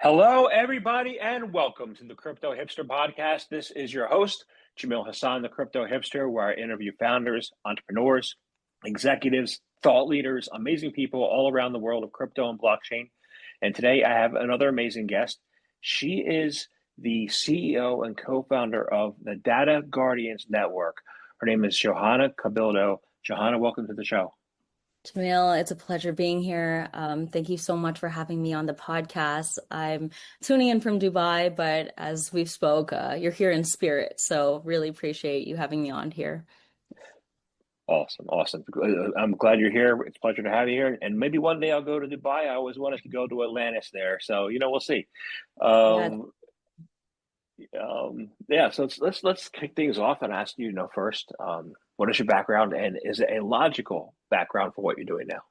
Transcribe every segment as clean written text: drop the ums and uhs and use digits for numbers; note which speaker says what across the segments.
Speaker 1: Hello, everybody, and welcome to the Crypto Hipster Podcast. This is your host, Jamil Hassan, the Crypto Hipster, where I interview founders, entrepreneurs, executives, thought leaders, amazing people all around the world of crypto and blockchain. And today I have another amazing guest. She is the CEO and co-founder of the Data Guardians Network. Her name is Johanna Cabildo. Johanna, welcome to the show.
Speaker 2: Jamil, it's a pleasure being here. Thank you so much for having me on the podcast. I'm tuning in from Dubai, but as we've spoke, you're here in spirit. So really appreciate you having me on here.
Speaker 1: Awesome, awesome. I'm glad you're here. It's a pleasure to have you here. And maybe one day I'll go to Dubai. I always wanted to go to Atlantis there. So, we'll see.
Speaker 2: Yeah,
Speaker 1: Um, yeah, so let's kick things off and ask you, first, what is your background and is it a logical background for what you're doing now?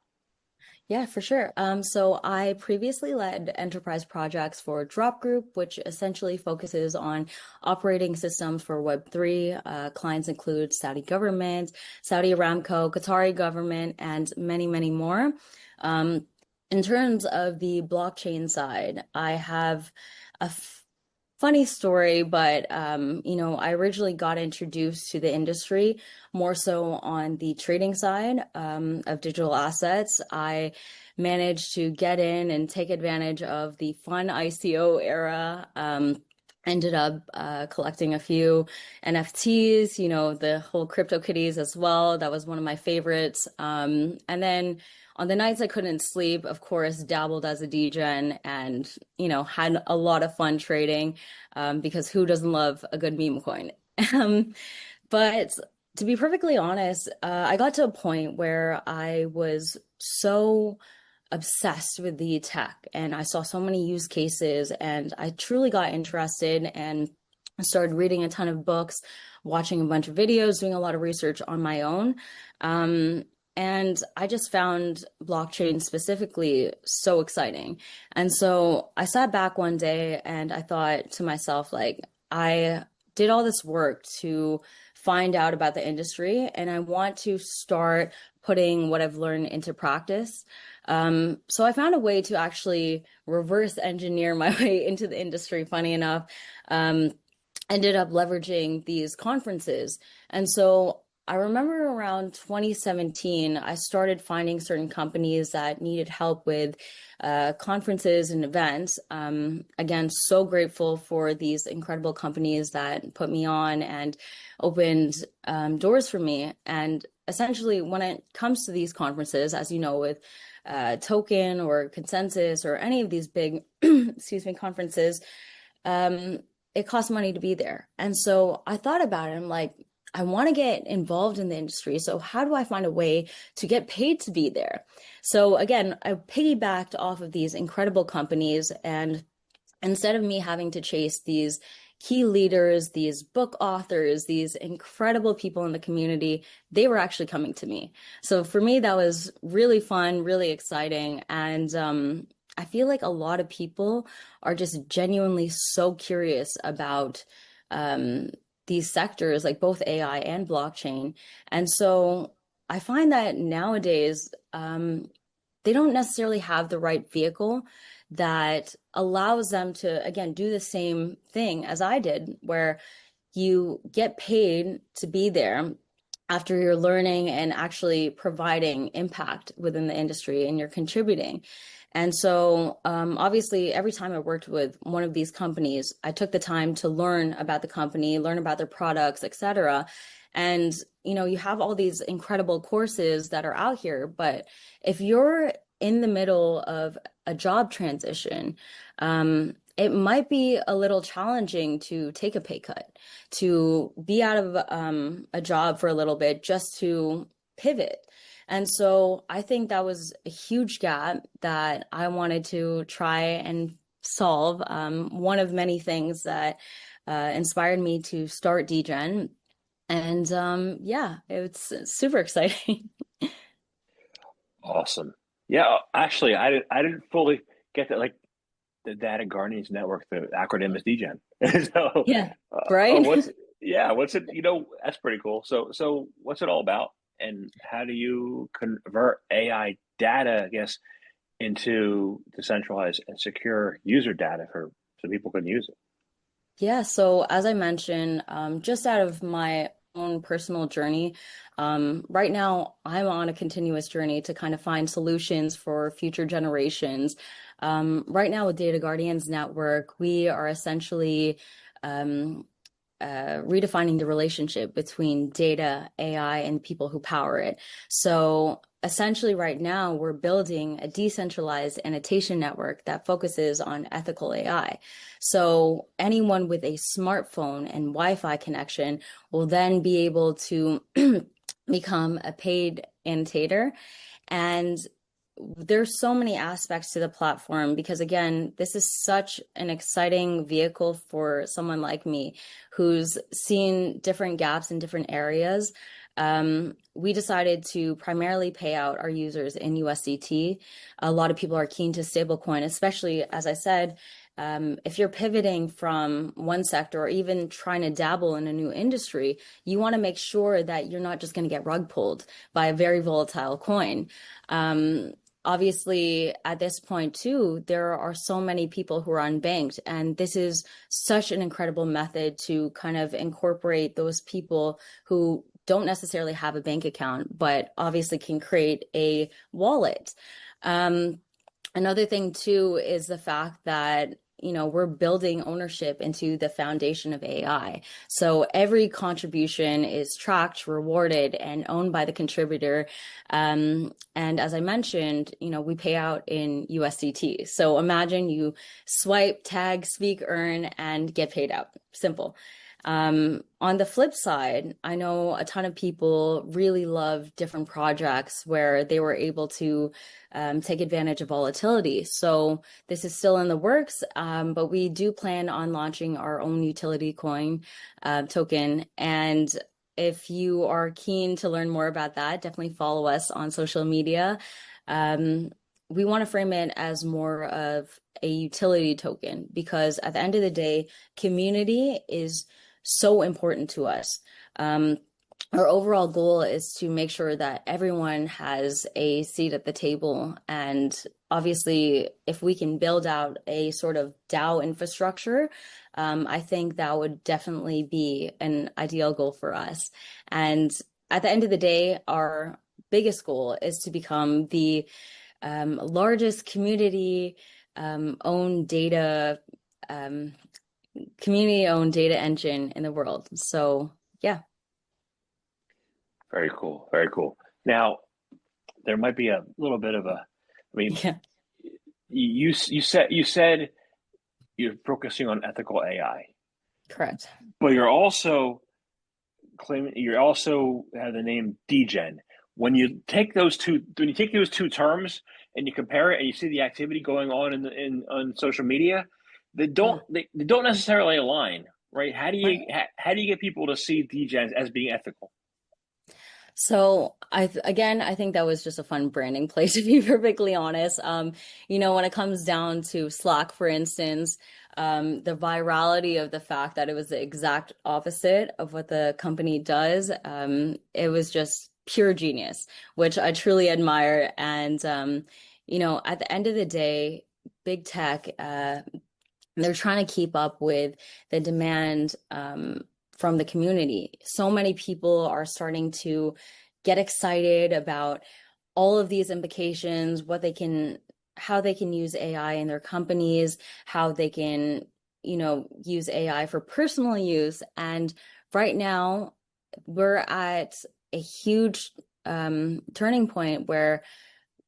Speaker 2: yeah, for sure. So I previously led enterprise projects for droppGroup, which essentially focuses on operating systems for Web3. Clients include Saudi government, Saudi Aramco, Qatari government, and many, many more. In terms of the blockchain side, I have a funny story, but I originally got introduced to the industry more so on the trading side of digital assets. I managed to get in and take advantage of the fun ICO era. Ended up collecting a few NFTs, the whole CryptoKitties as well. That was one of my favorites. And then on the nights I couldn't sleep, of course, dabbled as a DGen and, had a lot of fun trading because who doesn't love a good meme coin? But to be perfectly honest, I got to a point where I was so obsessed with the tech and I saw so many use cases and I truly got interested and started reading a ton of books, watching a bunch of videos, doing a lot of research on my own. And I just found blockchain specifically so exciting. And so I sat back one day and I thought to myself, like, I did all this work to find out about the industry and I want to start putting what I've learned into practice. So I found a way to actually reverse engineer my way into the industry, funny enough. Ended up leveraging these conferences. And so I remember around 2017, I started finding certain companies that needed help with conferences and events. Again, so grateful for these incredible companies that put me on and opened doors for me. And essentially, when it comes to these conferences, as you know, with Token or Consensus or any of these big, excuse me, conferences, it costs money to be there. And so I thought about it. I'm like, I want to get involved in the industry. So how do I find a way to get paid to be there? So again, I piggybacked off of these incredible companies. And instead of me having to chase these key leaders, these book authors, these incredible people in the community, they were actually coming to me. So for me, that was really fun, really exciting. And I feel like a lot of people are just genuinely so curious about these sectors, like both AI and blockchain. And so I find that nowadays, they don't necessarily have the right vehicle that allows them to, again, do the same thing as I did, where you get paid to be there after you're learning and actually providing impact within the industry and you're contributing. And so obviously, every time I worked with one of these companies, I took the time to learn about the company, learn about their products, et cetera. And, you have all these incredible courses that are out here. But if you're in the middle of a job transition, it might be a little challenging to take a pay cut, to be out of a job for a little bit just to pivot. And so I think that was a huge gap that I wanted to try and solve. One of many things that inspired me to start DGen. And yeah, it's super exciting.
Speaker 1: Awesome. Yeah, actually, I didn't fully get that. Like the Data Guardians Network, the acronym is DGen. So,
Speaker 2: Yeah, right?
Speaker 1: what's it? That's pretty cool. So what's it all about? And how do you convert AI data, I guess, into decentralized and secure user data for so people can use it?
Speaker 2: Yeah, so as I mentioned, just out of my own personal journey, right now I'm on a continuous journey to kind of find solutions for future generations. Right now with Data Guardians Network, we are essentially um, redefining the relationship between data, AI, and people who power it. So essentially, right now, we're building a decentralized annotation network that focuses on ethical AI. So anyone with a smartphone and Wi-Fi connection will then be able to become a paid annotator. And there's so many aspects to the platform because again, this is such an exciting vehicle for someone like me who's seen different gaps in different areas. We decided to primarily pay out our users in USDT. A lot of people are keen to stablecoin, especially as I said, if you're pivoting from one sector or even trying to dabble in a new industry, you want to make sure that you're not just going to get rug pulled by a very volatile coin. Um, Obviously, at this point, too, there are so many people who are unbanked, and this is such an incredible method to kind of incorporate those people who don't necessarily have a bank account, but obviously can create a wallet. Um, Another thing too is the fact that, we're building ownership into the foundation of AI. So every contribution is tracked, rewarded, and owned by the contributor. And as I mentioned, we pay out in USDT. So imagine you swipe, tag, speak, earn, and get paid out. Simple. On the flip side, I know a ton of people really love different projects where they were able to take advantage of volatility. So this is still in the works, but we do plan on launching our own utility coin token. And if you are keen to learn more about that, definitely follow us on social media. Um, we want to frame it as more of a utility token because at the end of the day, community is so important to us. Our overall goal is to make sure that everyone has a seat at the table. And obviously, if we can build out a sort of DAO infrastructure, I think that would definitely be an ideal goal for us. And at the end of the day, our biggest goal is to become the largest community owned data community owned data engine in the world. So yeah.
Speaker 1: Very cool. Very cool. Now, there might be a little bit of a, I mean,
Speaker 2: Yeah,
Speaker 1: you said you're focusing on ethical AI,
Speaker 2: correct.
Speaker 1: but you're also claiming you also have the name DGen. When you take those two terms and you compare it and you see the activity going on in on social media,
Speaker 2: Yeah.
Speaker 1: they don't necessarily align, right?
Speaker 2: Right.
Speaker 1: How do you get people to see DGens as being ethical?
Speaker 2: So again, I think that was just a fun branding play to be perfectly honest. When it comes down to Slack, for instance, the virality of the fact that it was the exact opposite of what the company does, it was just pure genius, which I truly admire. And at the end of the day, big tech, they're trying to keep up with the demand from the community. So many people are starting to get excited about all of these implications, how they can use AI in their companies, how they can, use AI for personal use. And right now, we're at a huge turning point where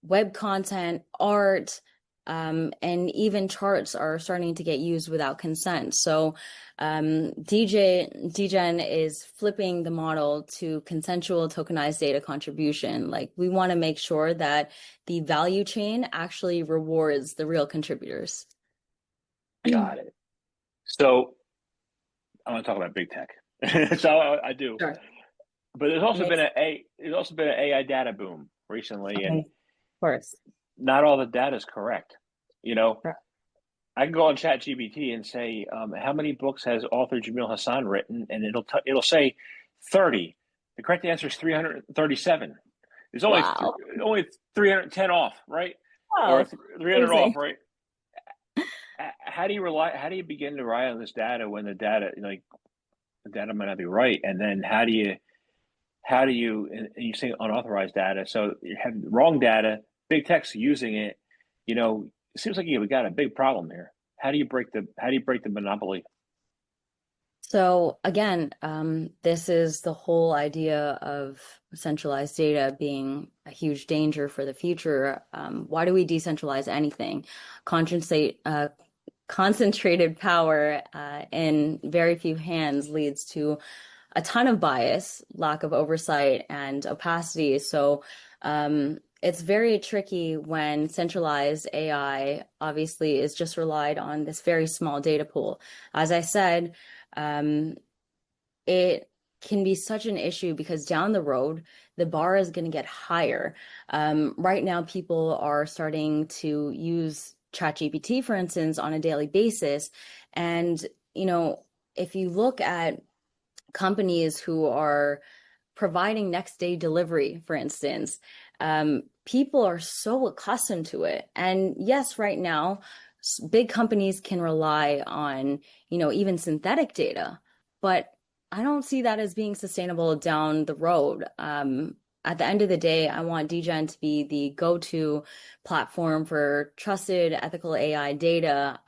Speaker 2: web content, art, and even charts are starting to get used without consent. So DGen is flipping the model to consensual tokenized data contribution. Like we want to make sure that the value chain actually rewards the real contributors.
Speaker 1: Got it. So I want to talk about big tech. So I do,
Speaker 2: Sure.
Speaker 1: but
Speaker 2: Amazing.
Speaker 1: there's also been an AI data boom recently, and
Speaker 2: Okay. Of course.
Speaker 1: not all the data is correct. You know,
Speaker 2: Right.
Speaker 1: I can go on ChatGPT and say, how many books has author Jamil Hassan written, and it'll say 30. The correct answer is 337. There's
Speaker 2: Wow.
Speaker 1: only 310 off, right? or
Speaker 2: Wow,
Speaker 1: 300 off,
Speaker 2: amazing.
Speaker 1: right? How do you begin to rely on this data when the data, like, the data might not be right? And then how do you, and you say unauthorized data, so you have wrong data, big tech's using it, it seems like we got a big problem here. How do you break the monopoly?
Speaker 2: So again, this is the whole idea of centralized data being a huge danger for the future. Why do we decentralize anything? Concentrate, concentrated power in very few hands leads to a ton of bias, lack of oversight, and opacity. So it's very tricky when centralized AI obviously is just relied on this very small data pool. As I said, um, it can be such an issue because down the road, the bar is going to get higher. Right now, people are starting to use ChatGPT, for instance, on a daily basis. And, you know, if you look at companies who are providing next day delivery, for instance, people are so accustomed to it. And yes, right now, big companies can rely on, even synthetic data, but I don't see that as being sustainable down the road. At the end of the day, I want DGen to be the go-to platform for trusted, ethical AI data,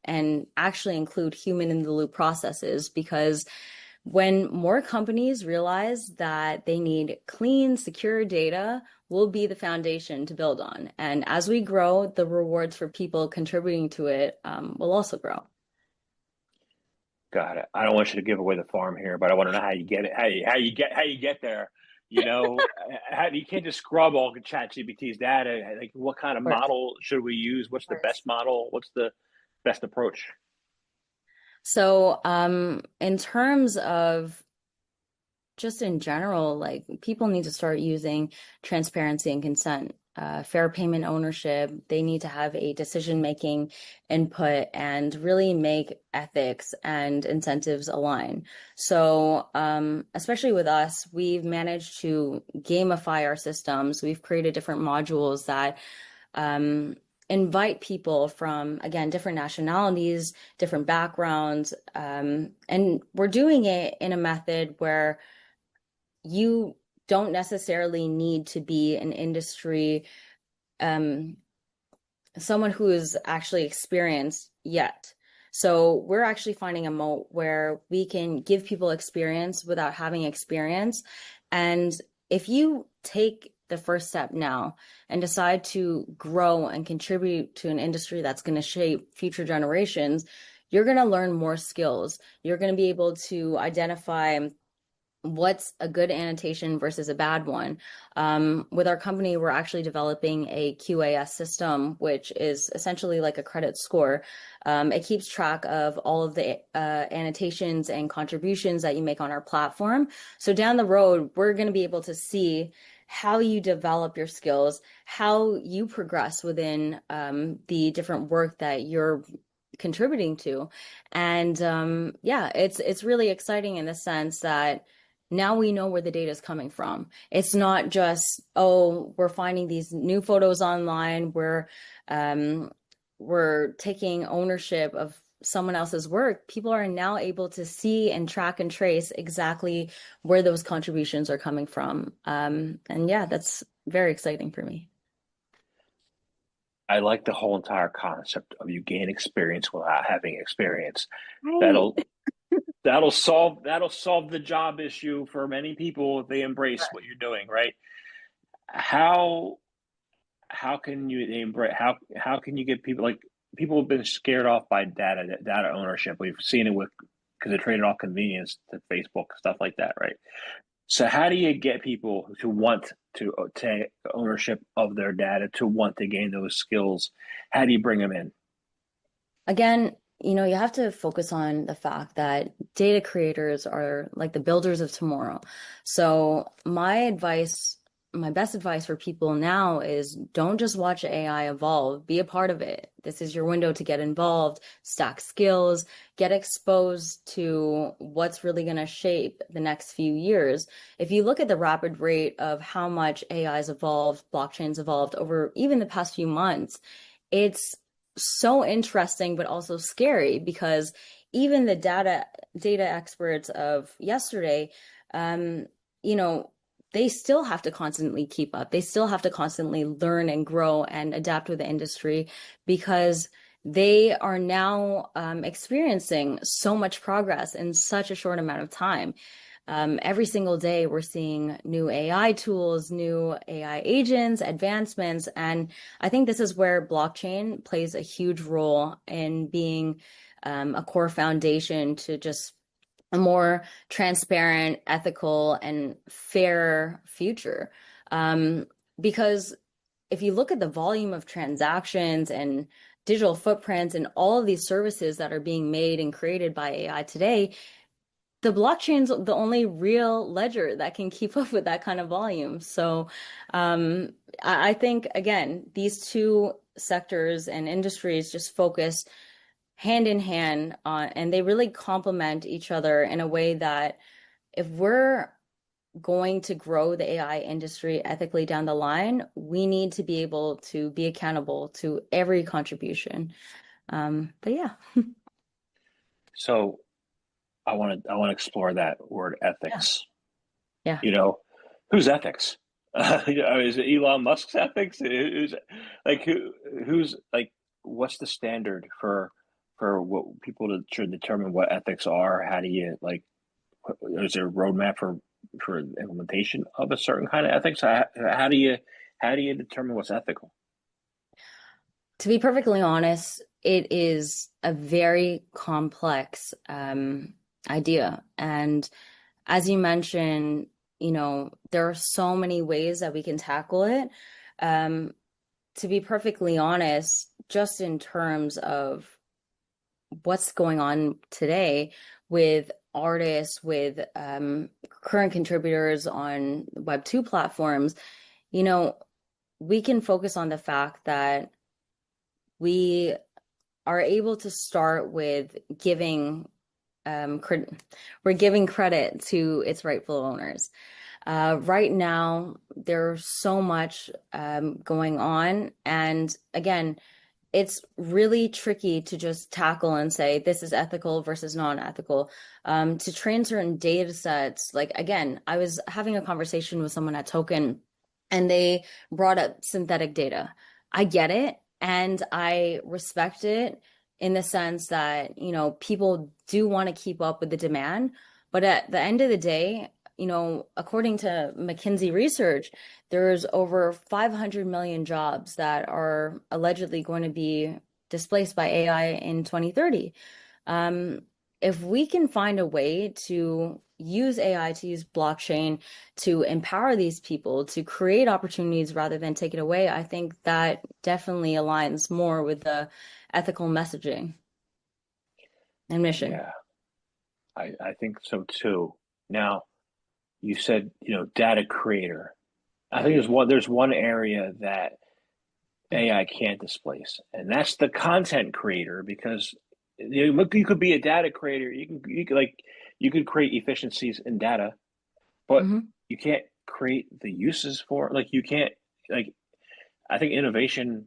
Speaker 2: and actually include human in the loop processes because when more companies realize that they need clean, secure data, will be the foundation to build on. And as we grow, the rewards for people contributing to it will also grow.
Speaker 1: Got it. I don't want you to give away the farm here, but I want to know how you get it, how you get there. You can't just scrub all the ChatGPT's data. Like, what kind of
Speaker 2: Of course.
Speaker 1: model should we use? What's the
Speaker 2: Of course.
Speaker 1: best model? What's the best approach?
Speaker 2: So, in terms of just in general, like people need to start using transparency and consent, fair payment ownership. They need to have a decision-making input and really make ethics and incentives align. So, especially with us, we've managed to gamify our systems. We've created different modules that invite people from, again, different nationalities, different backgrounds. And we're doing it in a method where you don't necessarily need to be an industry, um, someone who is actually experienced yet. So we're actually finding a moat where we can give people experience without having experience. And if you take the first step now and decide to grow and contribute to an industry that's going to shape future generations, you're going to learn more skills. You're going to be able to identify what's a good annotation versus a bad one. With our company, we're actually developing a QAS system, which is essentially like a credit score. It keeps track of all of the annotations and contributions that you make on our platform. So down the road, we're going to be able to see how you develop your skills, how you progress within the different work that you're contributing to. And yeah, it's really exciting in the sense that now we know where the data is coming from. It's not just, oh, we're finding these new photos online, we're taking ownership of someone else's work. People are now able to see and track and trace exactly where those contributions are coming from. And yeah, that's very exciting for me.
Speaker 1: I like the whole entire concept of you gain experience without having experience.
Speaker 2: Right.
Speaker 1: That'll that'll solve the job issue for many people if they embrace what you're doing, right? How how can you embrace how can you get people, like, people have been scared off by data ownership. We've seen it with, because they traded off convenience to Facebook, stuff like that, right? So how do you get people to want to take ownership of their data, to want to gain those skills? How do you bring them in?
Speaker 2: Again, you have to focus on the fact that data creators are like the builders of tomorrow. So my advice my best advice for people now is don't just watch AI evolve, be a part of it. This is your window to get involved, stack skills, get exposed to what's really going to shape the next few years. If you look at the rapid rate of how much AI's evolved, blockchain's evolved over even the past few months, it's so interesting, but also scary because even the data experts of yesterday, um, you know, they still have to constantly keep up. They still have to constantly learn and grow and adapt with the industry because they are now experiencing so much progress in such a short amount of time. Every single day, we're seeing new AI tools, new AI agents, advancements. And I think this is where blockchain plays a huge role in being a core foundation to just a more transparent, ethical, and fair future. Um, because if you look at the volume of transactions and digital footprints and all of these services that are being made and created by AI today, the blockchain's the only real ledger that can keep up with that kind of volume. So I think, again, these two sectors and industries just focus hand in hand on, and they really complement each other in a way that if we're going to grow the AI industry ethically down the line, we need to be able to be accountable to every contribution. But yeah.
Speaker 1: So I want to explore that word
Speaker 2: Yeah.
Speaker 1: ethics.
Speaker 2: Yeah.
Speaker 1: You know, whose ethics? Is it Elon Musk's ethics? Is like who's like what's the standard for what people should determine what ethics are? How do you like? Is there a roadmap for implementation of a certain kind of ethics? How do you determine what's ethical?
Speaker 2: To be perfectly honest, it is a very complex idea. And as you mentioned, there are so many ways that we can tackle it. Um, to be perfectly honest, just in terms of what's going on today with artists, with current contributors on Web2 platforms, you know, we can focus on the fact that we are able to start with giving we're giving credit to its rightful owners. Right now, there's so much going on, and again, it's really tricky to just tackle and say this is ethical versus non-ethical. To train certain data sets, like again, I was having a conversation with someone at Token, and they brought up synthetic data. I get it, and I respect it in the sense that, people do want to keep up with the demand. But at the end of the day, according to McKinsey research, there's over 500 million jobs that are allegedly going to be displaced by AI in 2030. Um, if we can find a way to use AI, to use blockchain to empower these people, to create opportunities rather than take it away, I think that definitely aligns more with the ethical messaging and mission.
Speaker 1: Yeah, I think so too. Now, you said, data creator. I think there's one area that AI can't displace, and that's the content creator because you could be a data creator. You could create efficiencies in data, but
Speaker 2: Hmm.
Speaker 1: you can't create the uses for it. Like you can't like I think innovation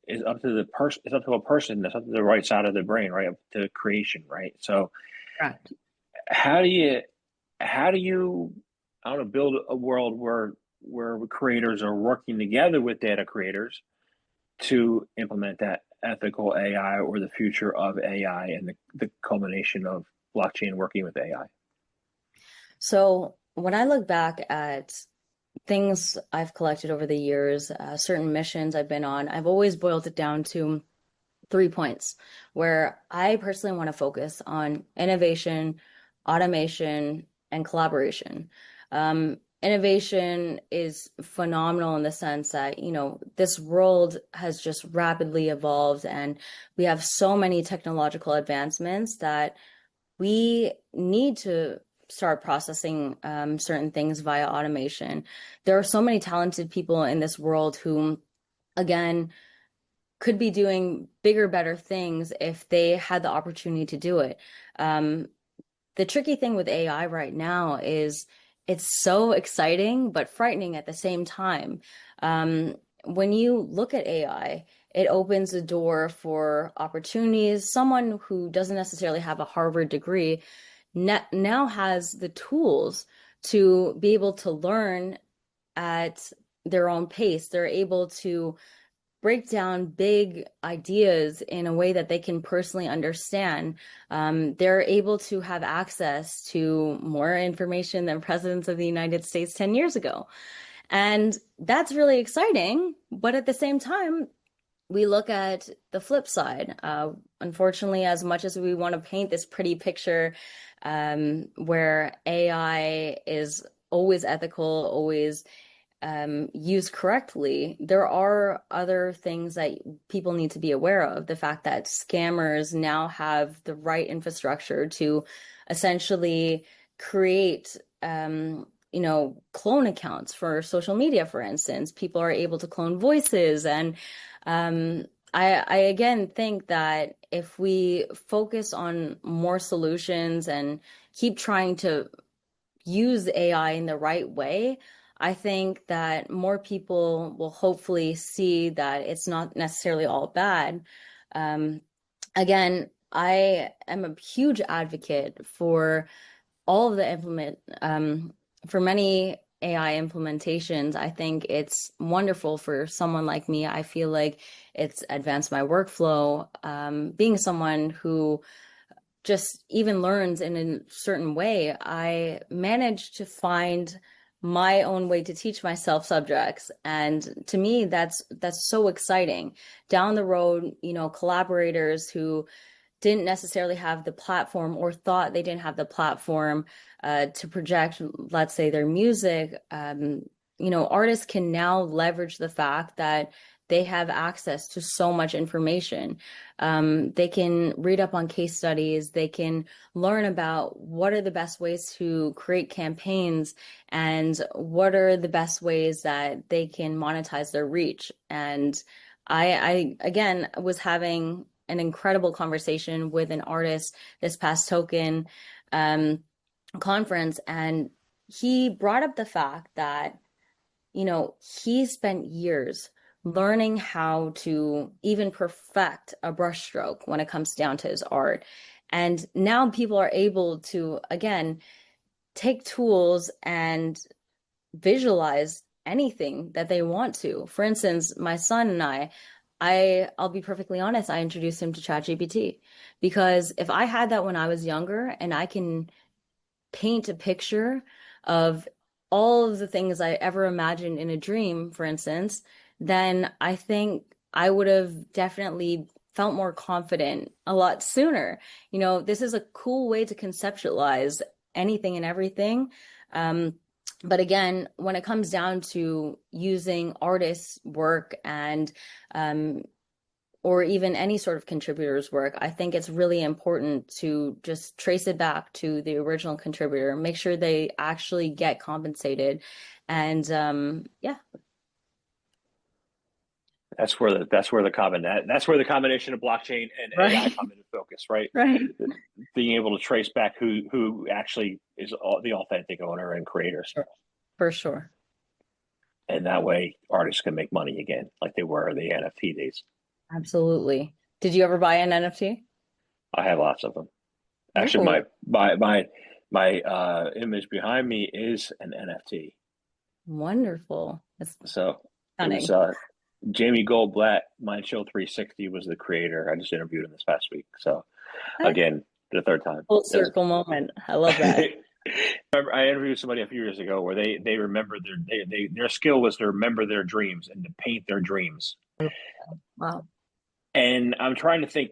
Speaker 1: is up to the person. It's up to a person. That's up to the right side of the brain, right? Up to creation, right? So
Speaker 2: Correct.
Speaker 1: how do you how do you I don't know build a world where creators are working together with data creators to implement that ethical AI or the future of AI and the culmination of blockchain working with AI?
Speaker 2: So when I look back at things I've collected over the years, certain missions I've been on, I've always boiled it down to 3 points where I personally want to focus on innovation, automation, and collaboration. Innovation is phenomenal in the sense that, this world has just rapidly evolved and we have so many technological advancements that we need to start processing certain things via automation. There are so many talented people in this world who, again, could be doing bigger, better things if they had the opportunity to do it. Um, the tricky thing with AI right now is it's so exciting but frightening at the same time. When you look at AI, it opens the door for opportunities. Someone who doesn't necessarily have a Harvard degree now has the tools to be able to learn at their own pace. They're able to break down big ideas in a way that they can personally understand. They're able to have access to more information than presidents of the United States 10 years ago. And that's really exciting. But at the same time, we look at the flip side. Unfortunately, as much as we want to paint this pretty picture where AI is always ethical, always used correctly, there are other things that people need to be aware of. The fact that scammers now have the right infrastructure to essentially create, clone accounts for social media, for instance. People are able to clone voices. And I again think that if we focus on more solutions and keep trying to use AI in the right way, I think that more people will hopefully see that it's not necessarily all bad. Um, Again, I am a huge advocate for all of the for many AI implementations. I think it's wonderful for someone like me. I feel like it's advanced my workflow. Being someone who just even learns in a certain way, I managed to find my own way to teach myself subjects. And to me, that's so exciting. Down the road, collaborators who didn't necessarily have the platform or thought they didn't have the platform to project, let's say, their music, artists can now leverage the fact that they have access to so much information. They can read up on case studies. They can learn about what are the best ways to create campaigns and what are the best ways that they can monetize their reach. And I again was having an incredible conversation with an artist this past token conference, and he brought up the fact that he spent years learning how to even perfect a brushstroke when it comes down to his art. And now people are able to, again, take tools and visualize anything that they want to. For instance, my son and I'll be perfectly honest, I introduced him to ChatGPT because if I had that when I was younger and I can paint a picture of all of the things I ever imagined in a dream, for instance, then I think I would have definitely felt more confident a lot sooner. This is a cool way to conceptualize anything and everything. But again, when it comes down to using artists' work and or even any sort of contributor's work, I think it's really important to just trace it back to the original contributor, make sure they actually get compensated. And yeah.
Speaker 1: That's where the combination of blockchain and AI
Speaker 2: Right.
Speaker 1: come into focus, right?
Speaker 2: Right.
Speaker 1: Being able to trace back who actually is the authentic owner and creators,
Speaker 2: Sure. For sure.
Speaker 1: and that way artists can make money again, like they were in the NFT days.
Speaker 2: Absolutely. Did you ever buy an NFT?
Speaker 1: I have lots of them. Actually,
Speaker 2: Oh,
Speaker 1: my image behind me is an NFT.
Speaker 2: wonderful. That's
Speaker 1: So it was
Speaker 2: stunning.
Speaker 1: Jamie Goldblatt, Mind Show 360 was the creator. I just interviewed him this past week. So
Speaker 2: Okay.
Speaker 1: again, the third time.
Speaker 2: Full circle moment. I love that.
Speaker 1: Remember, I interviewed somebody a few years ago where they remembered their skill was to remember their dreams and to paint their dreams.
Speaker 2: Wow.
Speaker 1: And I'm trying to think,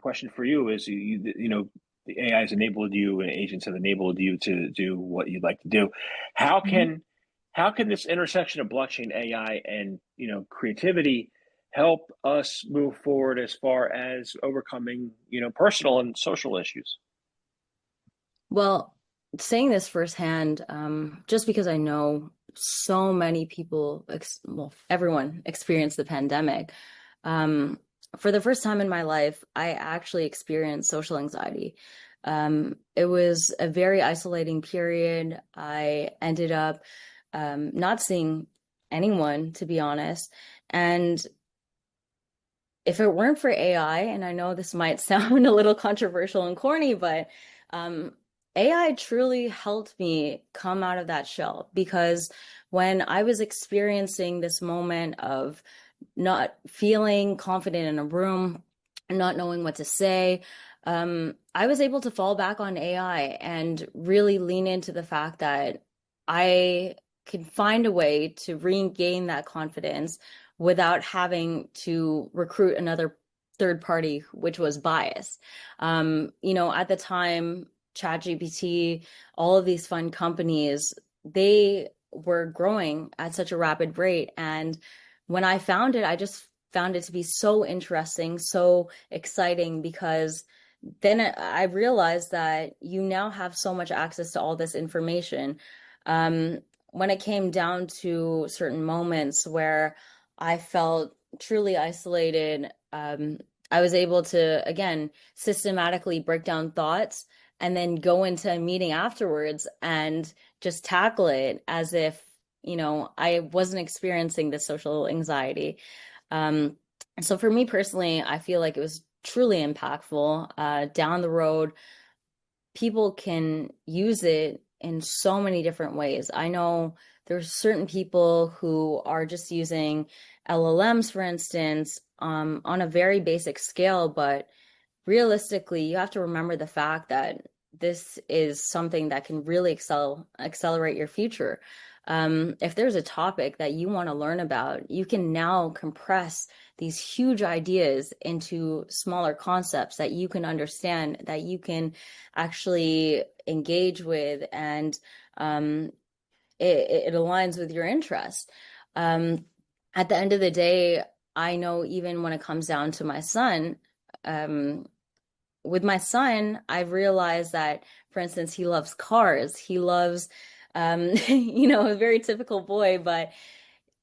Speaker 1: question for you is, the AI has enabled you and agents have enabled you to do what you'd like to do. How
Speaker 2: Mhm.
Speaker 1: can how can this intersection of blockchain, AI, and creativity help us move forward as far as overcoming personal and social issues?
Speaker 2: Well, saying this firsthand, just because I know so many people, well, everyone experienced the pandemic. Um, for the first time in my life, I actually experienced social anxiety. It was a very isolating period. I ended up not seeing anyone, to be honest. And if it weren't for AI, and I know this might sound a little controversial and corny, but um, AI truly helped me come out of that shell because when I was experiencing this moment of not feeling confident in a room, not knowing what to say, I was able to fall back on AI and really lean into the fact that I could find a way to regain that confidence without having to recruit another third party, which was biased. At the time, ChatGPT, all of these fun companies, they were growing at such a rapid rate. And when I found it, I just found it to be so interesting, so exciting because then I realized that you now have so much access to all this information. Um, when it came down to certain moments where I felt truly isolated, I was able to, again, systematically break down thoughts and then go into a meeting afterwards and just tackle it as if, I wasn't experiencing this social anxiety. Um, so for me personally, I feel like it was truly impactful. Down the road, people can use it in so many different ways. I know there's certain people who are just using LLMs, for instance, on a very basic scale, but realistically, you have to remember the fact that this is something that can really accelerate your future. If there's a topic that you want to learn about, you can now compress these huge ideas into smaller concepts that you can understand, that you can actually engage with, and it aligns with your interest. Um, at the end of the day, I know even when it comes down to my son, um, with my son, I've realized that, for instance, he loves cars. He loves, a very typical boy, but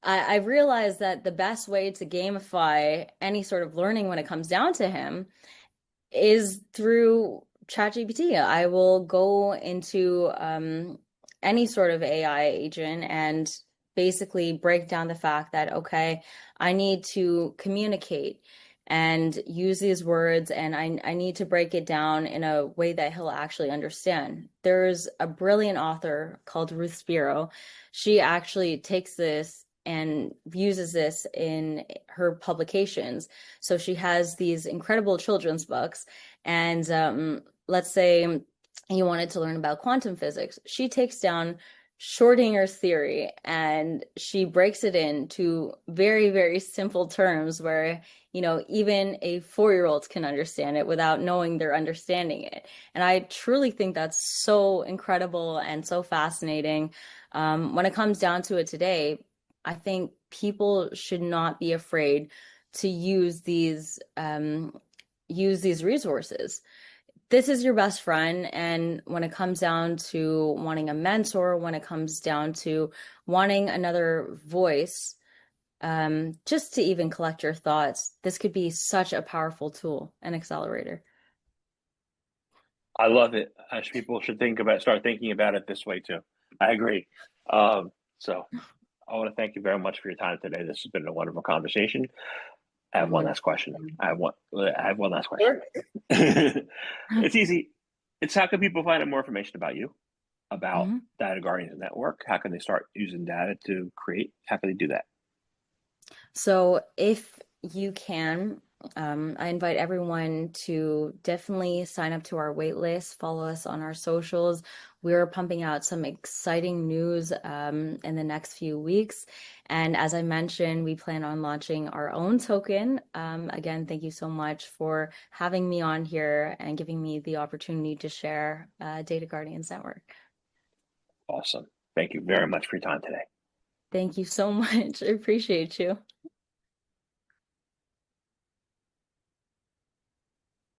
Speaker 2: I've realized that the best way to gamify any sort of learning when it comes down to him is through ChatGPT. I will go into any sort of AI agent and basically break down the fact that, okay, I need to communicate and use these words, and I need to break it down in a way that he'll actually understand. There's a brilliant author called Ruth Spiro. She actually takes this and uses this in her publications. So she has these incredible children's books, and let's say you wanted to learn about quantum physics. She takes down Schrödinger's theory and she breaks it into very, very simple terms where, even a 4-year-old can understand it without knowing they're understanding it. And I truly think that's so incredible and so fascinating. When it comes down to it today, I think people should not be afraid to use these resources. This is your best friend, and when it comes down to wanting a mentor, when it comes down to wanting another voice, just to even collect your thoughts, this could be such a powerful tool and accelerator.
Speaker 1: I love it. People should start thinking about it this way too. I agree. So I want to thank you very much for your time today. This has been a wonderful conversation. I have one
Speaker 2: Wonderful.
Speaker 1: last question. I have one last question.
Speaker 2: Sure.
Speaker 1: It's easy. It's how can people find out more information about you, about
Speaker 2: Mhm.
Speaker 1: Data Guardians Network? How can they start using data to create? How can they do that?
Speaker 2: So if you can, I invite everyone to definitely sign up to our wait list, follow us on our socials. We're pumping out some exciting news in the next few weeks. And as I mentioned, we plan on launching our own token. Again, thank you so much for having me on here and giving me the opportunity to share Data Guardians Network.
Speaker 1: Awesome. Thank you very much for your time today.
Speaker 2: Thank you so much. I appreciate you.